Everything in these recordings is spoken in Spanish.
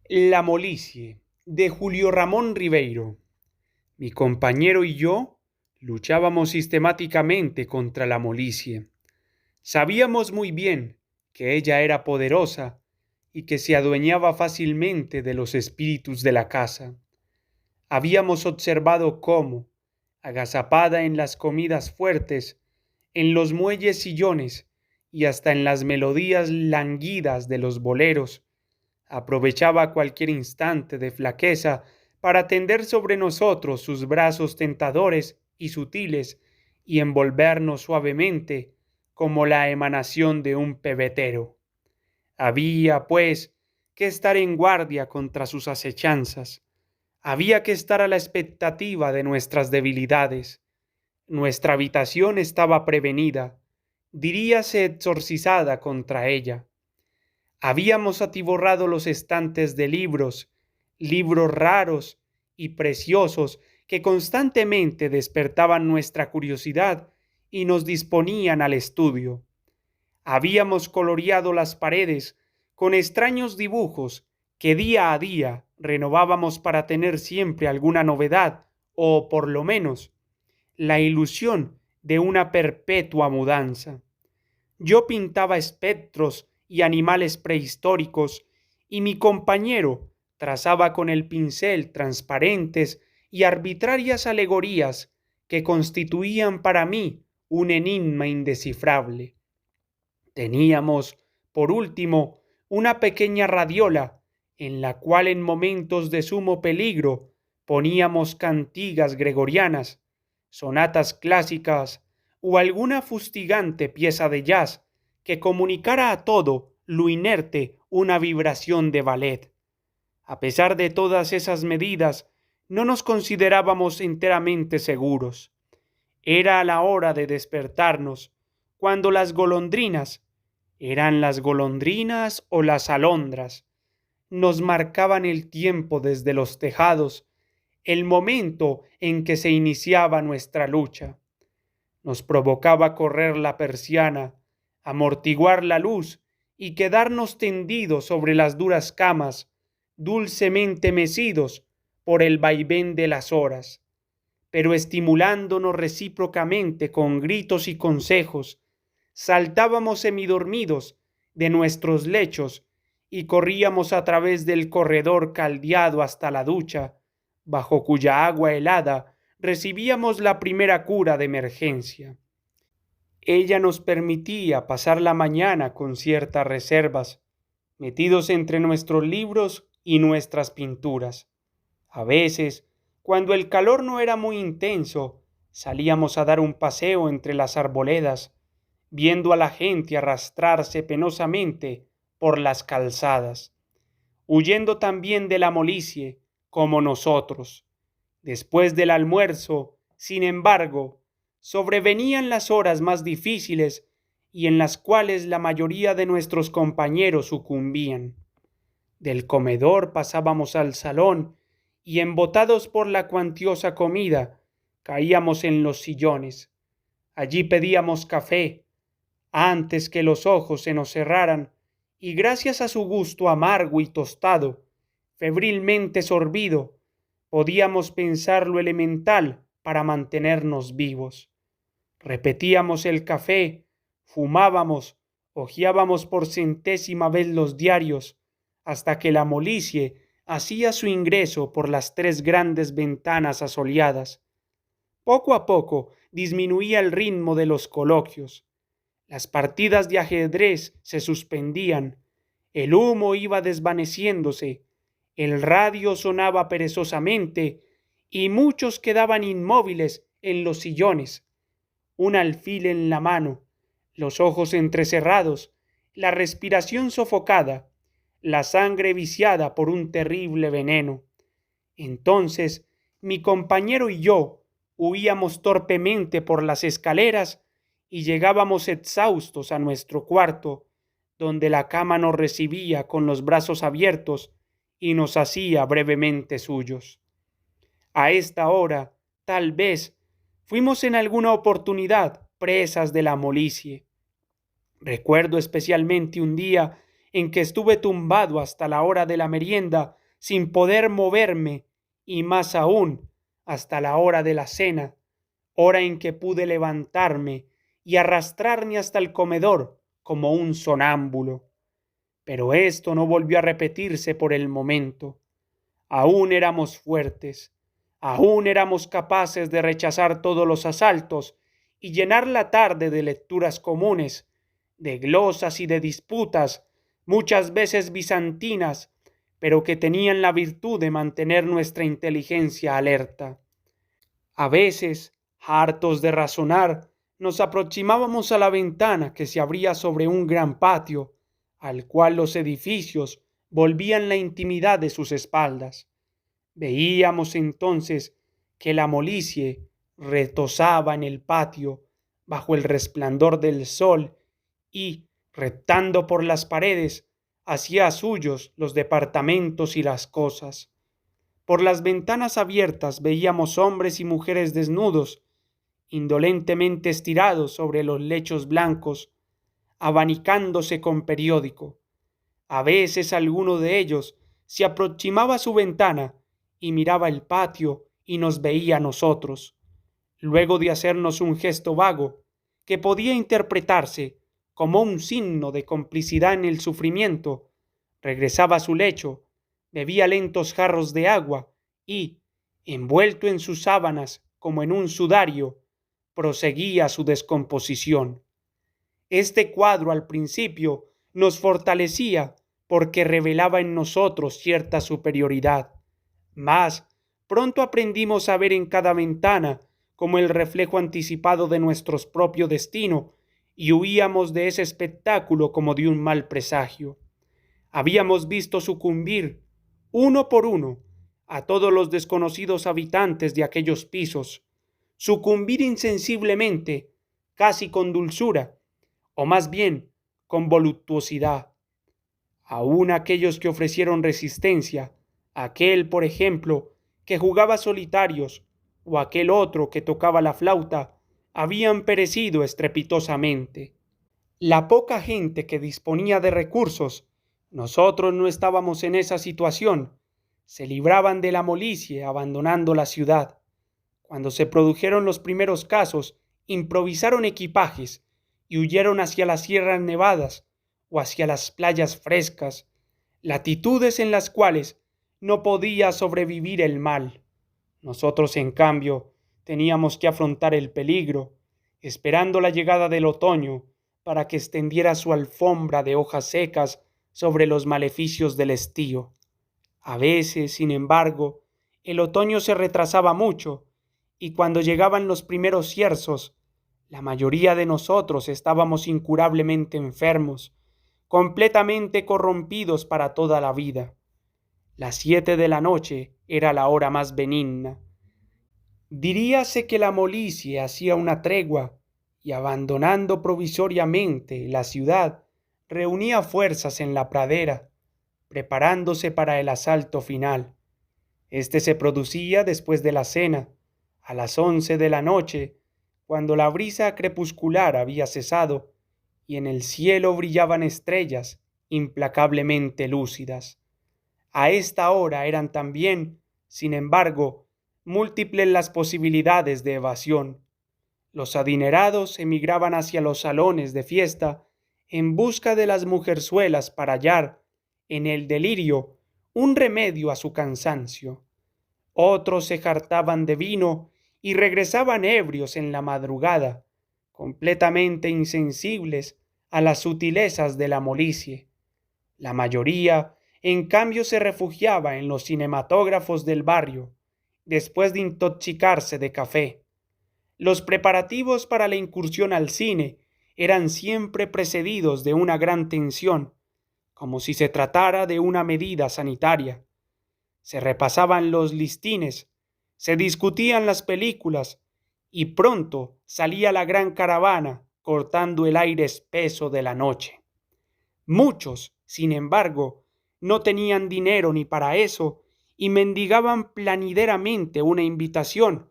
La Molicie, de Julio Ramón Ribeiro. Mi compañero y yo luchábamos sistemáticamente contra la molicie. Sabíamos muy bien que ella era poderosa y que se adueñaba fácilmente de los espíritus de la casa. Habíamos observado cómo, agazapada en las comidas fuertes, en los muelles sillones y hasta en las melodías languidas de los boleros, aprovechaba cualquier instante de flaqueza para tender sobre nosotros sus brazos tentadores y sutiles y envolvernos suavemente como la emanación de un pebetero. Había, pues, que estar en guardia contra sus acechanzas. Había que estar a la expectativa de nuestras debilidades. Nuestra habitación estaba prevenida, diríase exorcizada contra ella. Habíamos atiborrado los estantes de libros, libros raros y preciosos que constantemente despertaban nuestra curiosidad y nos disponían al estudio. Habíamos coloreado las paredes con extraños dibujos que día a día renovábamos para tener siempre alguna novedad o, por lo menos, la ilusión de una perpetua mudanza. Yo pintaba espectros y animales prehistóricos, y mi compañero trazaba con el pincel transparentes y arbitrarias alegorías que constituían para mí un enigma indescifrable. Teníamos, por último, una pequeña radiola en la cual en momentos de sumo peligro poníamos cantigas gregorianas, sonatas clásicas o alguna fustigante pieza de jazz que comunicara a todo lo inerte una vibración de ballet. A pesar de todas esas medidas, no nos considerábamos enteramente seguros. Era la hora de despertarnos, cuando las golondrinas, eran las golondrinas o las alondras, nos marcaban el tiempo desde los tejados, el momento en que se iniciaba nuestra lucha. Nos provocaba correr la persiana, amortiguar la luz y quedarnos tendidos sobre las duras camas, dulcemente mecidos por el vaivén de las horas, pero estimulándonos recíprocamente con gritos y consejos, saltábamos semidormidos de nuestros lechos y corríamos a través del corredor caldeado hasta la ducha, bajo cuya agua helada recibíamos la primera cura de emergencia. Ella nos permitía pasar la mañana con ciertas reservas, metidos entre nuestros libros y nuestras pinturas. A veces, cuando el calor no era muy intenso, salíamos a dar un paseo entre las arboledas, viendo a la gente arrastrarse penosamente por las calzadas, huyendo también de la molicie, como nosotros. Después del almuerzo, sin embargo, sobrevenían las horas más difíciles y en las cuales la mayoría de nuestros compañeros sucumbían. Del comedor pasábamos al salón y, embotados por la cuantiosa comida, caíamos en los sillones. Allí pedíamos café antes que los ojos se nos cerraran, y gracias a su gusto amargo y tostado, febrilmente sorbido, podíamos pensar lo elemental para mantenernos vivos. Repetíamos el café, fumábamos, hojeábamos por centésima vez los diarios, hasta que la molicie hacía su ingreso por las tres grandes ventanas asoleadas. Poco a poco disminuía el ritmo de los coloquios. Las partidas de ajedrez se suspendían, el humo iba desvaneciéndose, el radio sonaba perezosamente y muchos quedaban inmóviles en los sillones, un alfil en la mano, los ojos entrecerrados, la respiración sofocada, la sangre viciada por un terrible veneno. Entonces mi compañero y yo huíamos torpemente por las escaleras y llegábamos exhaustos a nuestro cuarto, donde la cama nos recibía con los brazos abiertos y nos hacía brevemente suyos. A esta hora, tal vez, fuimos en alguna oportunidad presas de la molicie. Recuerdo especialmente un día en que estuve tumbado hasta la hora de la merienda sin poder moverme, y más aún hasta la hora de la cena, hora en que pude levantarme y arrastrarme hasta el comedor como un sonámbulo. Pero esto no volvió a repetirse por el momento. Aún éramos fuertes, aún éramos capaces de rechazar todos los asaltos y llenar la tarde de lecturas comunes, de glosas y de disputas, muchas veces bizantinas, pero que tenían la virtud de mantener nuestra inteligencia alerta. A veces, hartos de razonar, nos aproximábamos a la ventana que se abría sobre un gran patio, al cual los edificios volvían la intimidad de sus espaldas. Veíamos entonces que la molicie retozaba en el patio bajo el resplandor del sol y, reptando por las paredes, hacía suyos los departamentos y las cosas. Por las ventanas abiertas veíamos hombres y mujeres desnudos, indolentemente estirados sobre los lechos blancos, abanicándose con periódico. A veces alguno de ellos se aproximaba a su ventana y miraba el patio y nos veía a nosotros. Luego de hacernos un gesto vago, que podía interpretarse como un signo de complicidad en el sufrimiento, regresaba a su lecho, bebía lentos jarros de agua y, envuelto en sus sábanas como en un sudario, proseguía su descomposición. Este cuadro al principio nos fortalecía porque revelaba en nosotros cierta superioridad, mas pronto aprendimos a ver en cada ventana como el reflejo anticipado de nuestro propio destino y huíamos de ese espectáculo como de un mal presagio. Habíamos visto sucumbir, uno por uno, a todos los desconocidos habitantes de aquellos pisos, sucumbir insensiblemente, casi con dulzura, o más bien con voluptuosidad. Aun aquellos que ofrecieron resistencia, aquel, por ejemplo, que jugaba solitarios, o aquel otro que tocaba la flauta, habían perecido estrepitosamente. La poca gente que disponía de recursos, nosotros no estábamos en esa situación, se libraban de la molicie abandonando la ciudad. Cuando se produjeron los primeros casos, improvisaron equipajes y huyeron hacia las sierras nevadas o hacia las playas frescas, latitudes en las cuales no podía sobrevivir el mal. Nosotros, en cambio, teníamos que afrontar el peligro, esperando la llegada del otoño para que extendiera su alfombra de hojas secas sobre los maleficios del estío. A veces, sin embargo, el otoño se retrasaba mucho, y cuando llegaban los primeros cierzos, la mayoría de nosotros estábamos incurablemente enfermos, completamente corrompidos para toda la vida. Las 7 de la noche era la hora más benigna. Diríase que la molicie hacía una tregua y, abandonando provisoriamente la ciudad, reunía fuerzas en la pradera, preparándose para el asalto final. Este se producía después de la cena, a las 11 de la noche, cuando la brisa crepuscular había cesado y en el cielo brillaban estrellas implacablemente lúcidas. A esta hora eran también, sin embargo, múltiples las posibilidades de evasión. Los adinerados emigraban hacia los salones de fiesta en busca de las mujerzuelas para hallar, en el delirio, un remedio a su cansancio. Otros se jartaban de vino y regresaban ebrios en la madrugada, completamente insensibles a las sutilezas de la molicie. La mayoría, en cambio, se refugiaba en los cinematógrafos del barrio, después de intoxicarse de café. Los preparativos para la incursión al cine eran siempre precedidos de una gran tensión, como si se tratara de una medida sanitaria. Se repasaban los listines, se discutían las películas y pronto salía la gran caravana cortando el aire espeso de la noche. Muchos, sin embargo, no tenían dinero ni para eso y mendigaban plañideramente una invitación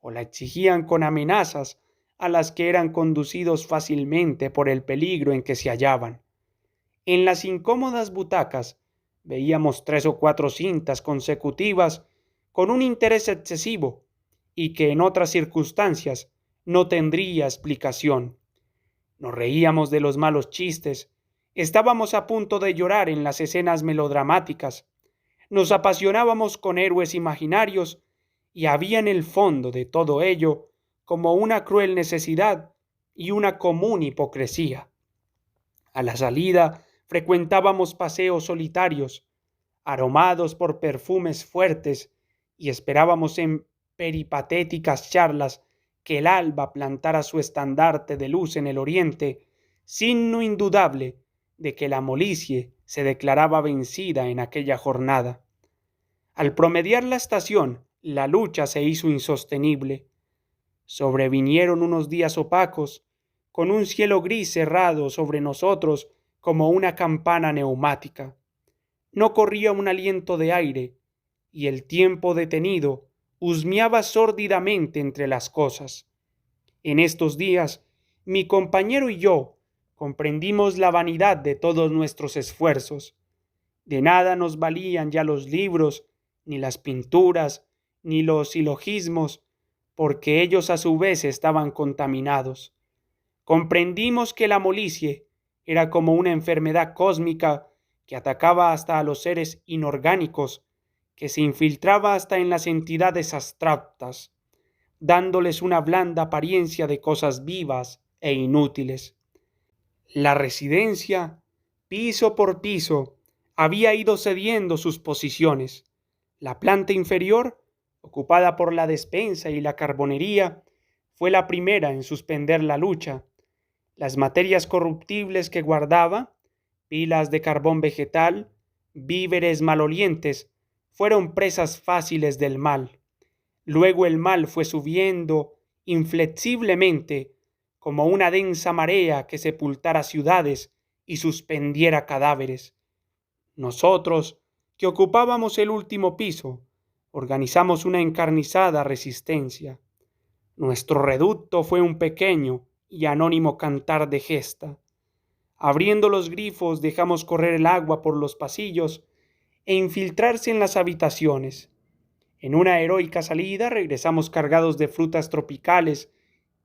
o la exigían con amenazas a las que eran conducidos fácilmente por el peligro en que se hallaban. En las incómodas butacas veíamos 3 o 4 cintas consecutivas con un interés excesivo y que en otras circunstancias no tendría explicación. Nos reíamos de los malos chistes, estábamos a punto de llorar en las escenas melodramáticas, nos apasionábamos con héroes imaginarios y había en el fondo de todo ello como una cruel necesidad y una común hipocresía. A la salida frecuentábamos paseos solitarios, aromados por perfumes fuertes, y esperábamos en peripatéticas charlas que el alba plantara su estandarte de luz en el oriente, signo indudable de que la molicie se declaraba vencida en aquella jornada. Al promediar la estación, la lucha se hizo insostenible. Sobrevinieron unos días opacos, con un cielo gris cerrado sobre nosotros como una campana neumática. No corría un aliento de aire, y el tiempo detenido husmeaba sórdidamente entre las cosas. En estos días, mi compañero y yo comprendimos la vanidad de todos nuestros esfuerzos. De nada nos valían ya los libros, ni las pinturas, ni los silogismos, porque ellos a su vez estaban contaminados. Comprendimos que la molicie era como una enfermedad cósmica que atacaba hasta a los seres inorgánicos, que se infiltraba hasta en las entidades abstractas, dándoles una blanda apariencia de cosas vivas e inútiles. La residencia, piso por piso, había ido cediendo sus posiciones. La planta inferior, ocupada por la despensa y la carbonería, fue la primera en suspender la lucha. Las materias corruptibles que guardaba, pilas de carbón vegetal, víveres malolientes, fueron presas fáciles del mal. Luego el mal fue subiendo inflexiblemente como una densa marea que sepultara ciudades y suspendiera cadáveres. Nosotros, que ocupábamos el último piso, organizamos una encarnizada resistencia. Nuestro reducto fue un pequeño y anónimo cantar de gesta. Abriendo los grifos dejamos correr el agua por los pasillos e infiltrarse en las habitaciones. En una heroica salida regresamos cargados de frutas tropicales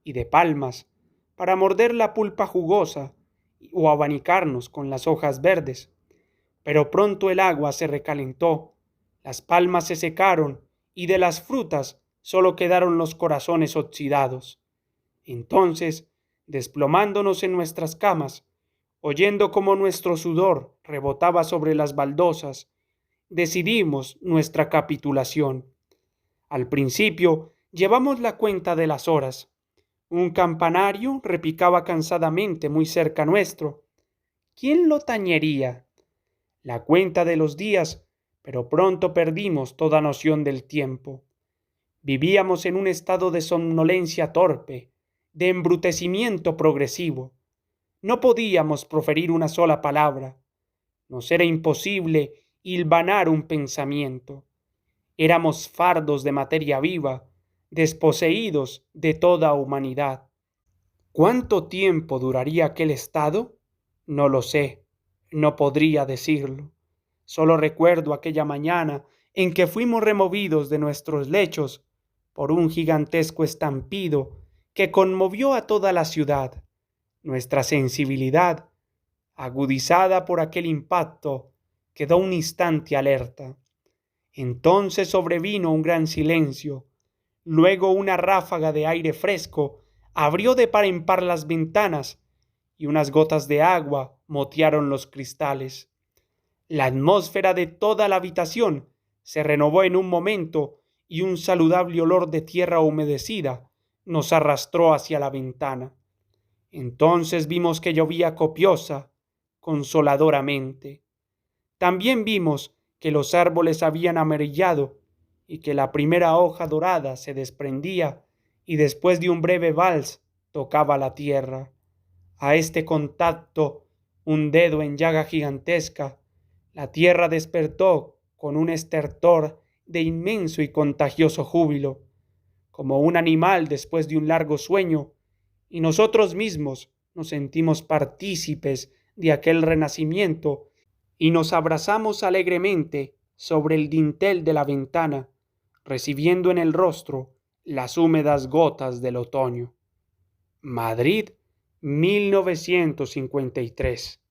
y de palmas para morder la pulpa jugosa o abanicarnos con las hojas verdes. Pero pronto el agua se recalentó, las palmas se secaron y de las frutas solo quedaron los corazones oxidados. Entonces, desplomándonos en nuestras camas, oyendo cómo nuestro sudor rebotaba sobre las baldosas, decidimos nuestra capitulación. Al principio llevamos la cuenta de las horas. Un campanario repicaba cansadamente muy cerca nuestro. ¿Quién lo tañería? La cuenta de los días, pero pronto perdimos toda noción del tiempo. Vivíamos en un estado de somnolencia torpe, de embrutecimiento progresivo. No podíamos proferir una sola palabra. Nos era imposible hilvanar un pensamiento. Éramos fardos de materia viva, desposeídos de toda humanidad. ¿Cuánto tiempo duraría aquel estado? No lo sé, no podría decirlo. Solo recuerdo aquella mañana en que fuimos removidos de nuestros lechos por un gigantesco estampido que conmovió a toda la ciudad. Nuestra sensibilidad, agudizada por aquel impacto, quedó un instante alerta. Entonces sobrevino un gran silencio. Luego una ráfaga de aire fresco abrió de par en par las ventanas y unas gotas de agua motearon los cristales. La atmósfera de toda la habitación se renovó en un momento y un saludable olor de tierra humedecida nos arrastró hacia la ventana. Entonces vimos que llovía copiosa, consoladoramente. También vimos que los árboles habían amarillado y que la primera hoja dorada se desprendía y después de un breve vals tocaba la tierra. A este contacto, un dedo en llaga gigantesca, la tierra despertó con un estertor de inmenso y contagioso júbilo, como un animal después de un largo sueño, y nosotros mismos nos sentimos partícipes de aquel renacimiento y nos abrazamos alegremente sobre el dintel de la ventana, recibiendo en el rostro las húmedas gotas del otoño. Madrid, 1953.